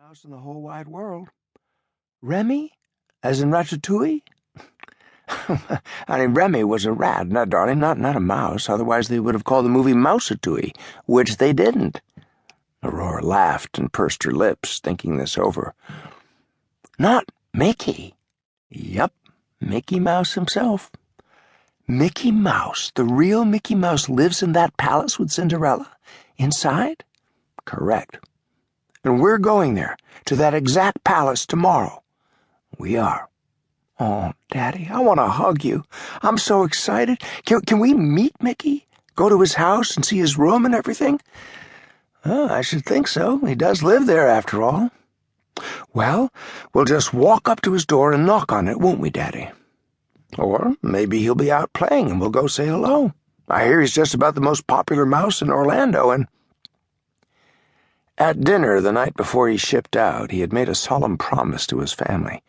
mouse in the whole wide world. Remy? As in Ratatouille? I mean, Remy was a rat, not a mouse. Otherwise they would have called the movie Mouseatouille, which they didn't. Aurora laughed and pursed her lips, thinking this over. Not Mickey. Yup, Mickey Mouse himself. Mickey Mouse, the real Mickey Mouse, lives in that palace with Cinderella? Inside? Correct. And we're going there, to that exact palace tomorrow. We are. Oh, Daddy, I want to hug you. I'm so excited. Can we meet Mickey? Go to his house and see his room and everything? Oh, I should think so. He does live there, after all. Well, we'll just walk up to his door and knock on it, won't we, Daddy? Or maybe he'll be out playing and we'll go say hello. I hear he's just about the most popular mouse in Orlando, and... At dinner the night before he shipped out, he had made a solemn promise to his family.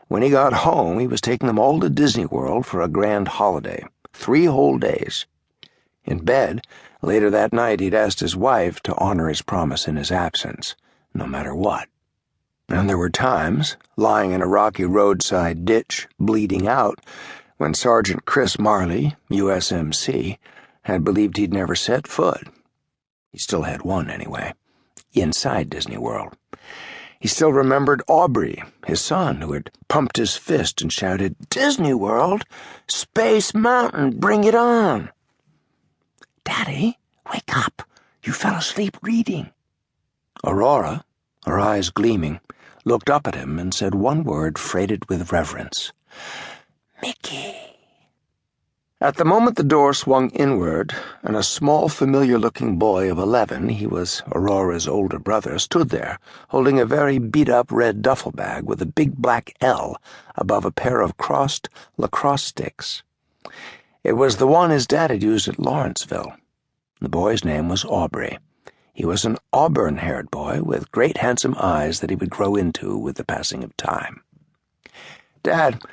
When he got home, he was taking them all to Disney World for a grand holiday, 3 whole days. In bed, later that night, he'd asked his wife to honor his promise in his absence, no matter what. And there were times, lying in a rocky roadside ditch, bleeding out, when Sergeant Chris Marley, USMC, had believed he'd never set foot. He still had one, anyway. Inside Disney World. He still remembered Aubrey, his son, who had pumped his fist and shouted, "Disney World! Space Mountain, bring it on!" "Daddy, wake up! You fell asleep reading." Aurora, her eyes gleaming, looked up at him and said one word freighted with reverence. "Mickey." At the moment the door swung inward, and a small, familiar-looking boy of 11, he was Aurora's older brother, stood there, holding a very beat-up red duffel bag with a big black L above a pair of crossed lacrosse sticks. It was the one his dad had used at Lawrenceville. The boy's name was Aubrey. He was an auburn-haired boy with great handsome eyes that he would grow into with the passing of time. "Dad,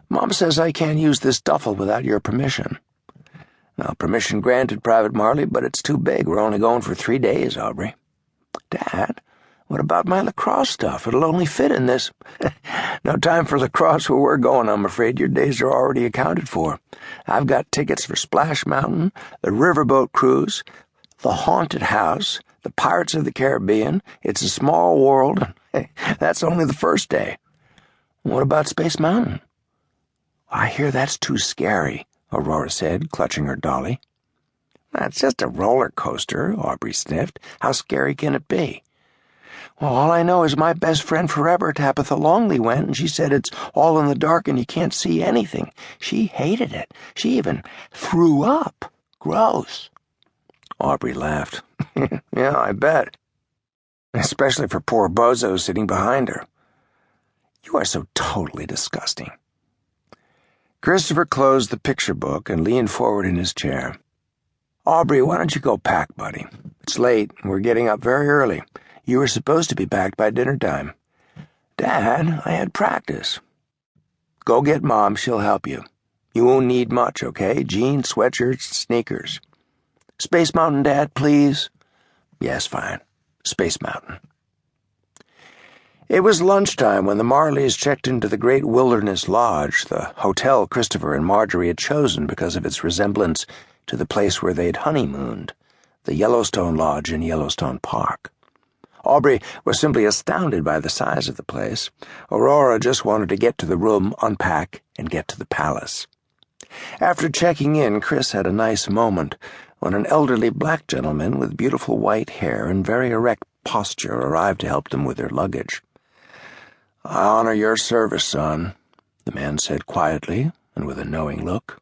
Mom says I can't use this duffel without your permission." "Well, permission granted, Private Marley, but it's too big. We're only going for 3 days, Aubrey." "Dad, what about my lacrosse stuff? It'll only fit in this." "No time for lacrosse where we're going, I'm afraid. Your days are already accounted for. I've got tickets for Splash Mountain, the riverboat cruise, the haunted house, the Pirates of the Caribbean, It's a Small World. That's only the first day." "What about Space Mountain?" "I hear that's too scary," Aurora said, clutching her dolly. "That's just a roller coaster," Aubrey sniffed. "How scary can it be?" "Well, all I know is my best friend forever, Tabitha Longley, went, and she said it's all in the dark and you can't see anything. She hated it. She even threw up. Gross." Aubrey laughed. "Yeah, I bet. Especially for poor Bozo sitting behind her. You are so totally disgusting." Christopher closed the picture book and leaned forward in his chair. "Aubrey, why don't you go pack, buddy? It's late, and we're getting up very early. You were supposed to be back by dinner time." "Dad, I had practice." "Go get Mom, she'll help you. You won't need much, okay? Jeans, sweatshirts, sneakers." "Space Mountain, Dad, please." "Yes, fine. Space Mountain." It was lunchtime when the Marleys checked into the Great Wilderness Lodge, the hotel Christopher and Marjorie had chosen because of its resemblance to the place where they'd honeymooned, the Yellowstone Lodge in Yellowstone Park. Aubrey was simply astounded by the size of the place. Aurora just wanted to get to the room, unpack, and get to the palace. After checking in, Chris had a nice moment when an elderly black gentleman with beautiful white hair and very erect posture arrived to help them with their luggage. "I honor your service, son," the man said quietly and with a knowing look.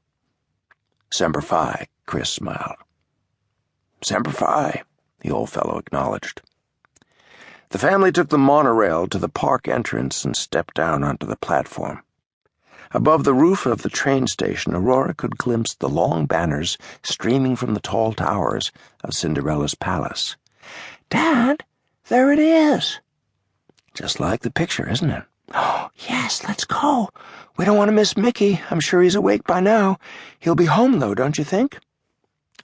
"Semper Fi," Chris smiled. "Semper Fi," the old fellow acknowledged. The family took the monorail to the park entrance and stepped down onto the platform. Above the roof of the train station, Aurora could glimpse the long banners streaming from the tall towers of Cinderella's palace. "Dad, there it is." "Just like the picture, isn't it?" "Oh, yes, let's go. We don't want to miss Mickey. I'm sure he's awake by now. He'll be home, though, don't you think?"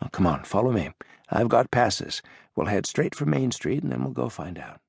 "Oh, come on, follow me. I've got passes. We'll head straight for Main Street, and then we'll go find out."